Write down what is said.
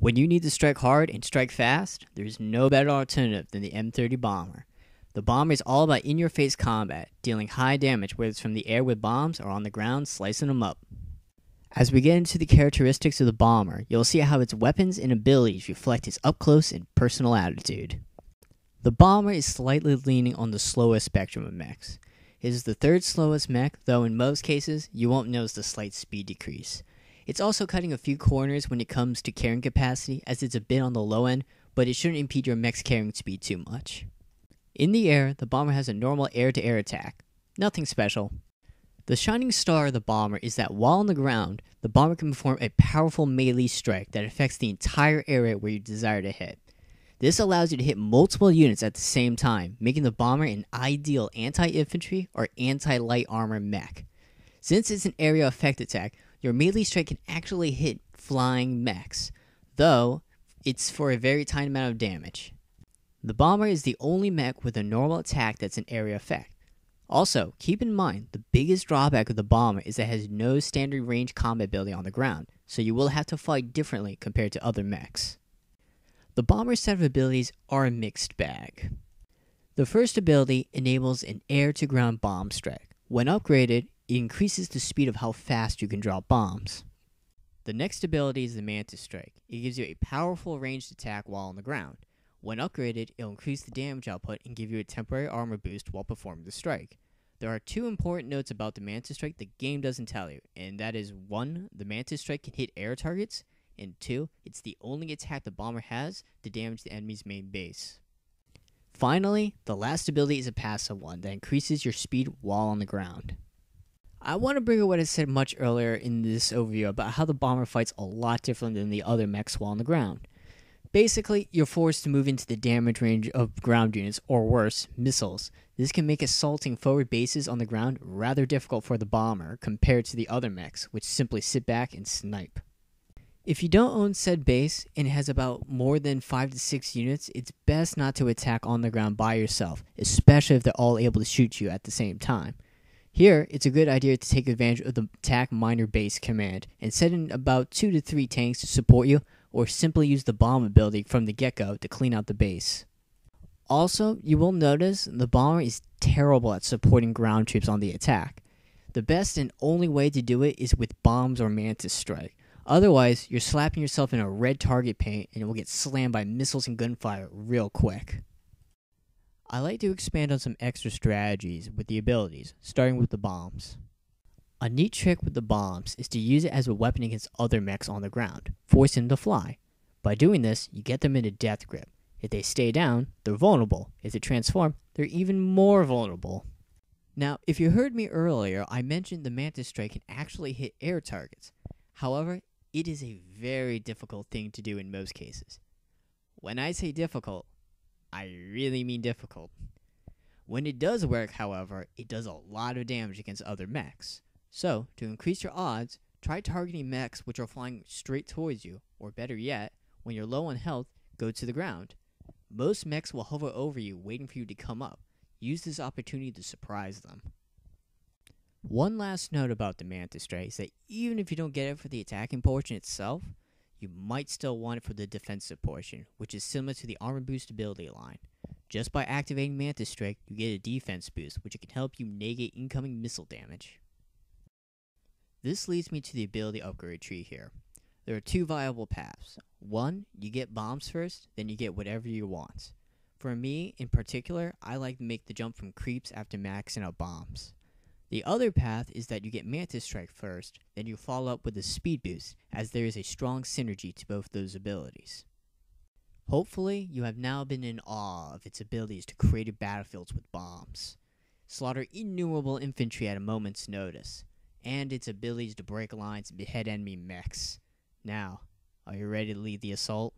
When you need to strike hard and strike fast, there's no better alternative than the M30 Bomber. The Bomber is all about in-your-face combat, dealing high damage whether it's from the air with bombs or on the ground slicing them up. As we get into the characteristics of the Bomber, you'll see how its weapons and abilities reflect its up-close and personal attitude. The Bomber is slightly leaning on the slowest spectrum of mechs. It is the third slowest mech, though in most cases, you won't notice the slight speed decrease. It's also cutting a few corners when it comes to carrying capacity, as it's a bit on the low end, but it shouldn't impede your mech's carrying speed too much. In the air, the Bomber has a normal air-to-air attack. Nothing special. The shining star of the Bomber is that while on the ground, the Bomber can perform a powerful melee strike that affects the entire area where you desire to hit. This allows you to hit multiple units at the same time, making the Bomber an ideal anti-infantry or anti-light armor mech. Since it's an area effect attack, your melee strike can actually hit flying mechs, though it's for a very tiny amount of damage. The Bomber is the only mech with a normal attack that's an area effect. Also, keep in mind, the biggest drawback of the Bomber is that it has no standard range combat ability on the ground, so you will have to fight differently compared to other mechs. The Bomber's set of abilities are a mixed bag. The first ability enables an air-to-ground bomb strike. When upgraded, it increases the speed of how fast you can drop bombs. The next ability is the Mantis strike. It gives you a powerful ranged attack while on the ground. When upgraded, it will increase the damage output and give you a temporary armor boost while performing the strike. There are two important notes about the Mantis strike the game doesn't tell you, and that is 1. The Mantis strike can hit air targets, and 2. It's the only attack the Bomber has to damage the enemy's main base. Finally, the last ability is a passive one that increases your speed while on the ground. I want to bring up what I said much earlier in this overview about how the Bomber fights a lot different than the other mechs while on the ground. Basically, you're forced to move into the damage range of ground units, or worse, missiles. This can make assaulting forward bases on the ground rather difficult for the Bomber compared to the other mechs, which simply sit back and snipe. If you don't own said base and it has about more than 5 to 6 units, it's best not to attack on the ground by yourself, especially if they're all able to shoot you at the same time. Here, it's a good idea to take advantage of the attack minor base command and set in about 2 to 3 tanks to support you, or simply use the bomb ability from the get-go to clean out the base. Also, you will notice the Bomber is terrible at supporting ground troops on the attack. The best and only way to do it is with bombs or Mantis strike. Otherwise, you're slapping yourself in a red target paint and it will get slammed by missiles and gunfire real quick. I like to expand on some extra strategies with the abilities, starting with the bombs. A neat trick with the bombs is to use it as a weapon against other mechs on the ground, forcing them to fly. By doing this, you get them in a death grip. If they stay down, they're vulnerable. If they transform, they're even more vulnerable. Now, if you heard me earlier, I mentioned the Mantis strike can actually hit air targets. However, it is a very difficult thing to do in most cases. When I say difficult, I really mean difficult. When it does work, however, it does a lot of damage against other mechs. So, to increase your odds, try targeting mechs which are flying straight towards you, or better yet, when you're low on health, go to the ground. Most mechs will hover over you, waiting for you to come up. Use this opportunity to surprise them. One last note about the Mantis strike is that even if you don't get it for the attacking portion itself, you might still want it for the defensive portion, which is similar to the armor boost ability line. Just by activating Mantis strike, you get a defense boost, which can help you negate incoming missile damage. This leads me to the ability upgrade tree here. There are 2 viable paths. 1, you get bombs first, then you get whatever you want. For me, in particular, I like to make the jump from creeps after maxing out bombs. The other path is that you get Mantis strike first, then you follow up with a speed boost, as there is a strong synergy to both those abilities. Hopefully, you have now been in awe of its abilities to create battlefields with bombs, slaughter innumerable infantry at a moment's notice, and its abilities to break lines and behead enemy mechs. Now, are you ready to lead the assault?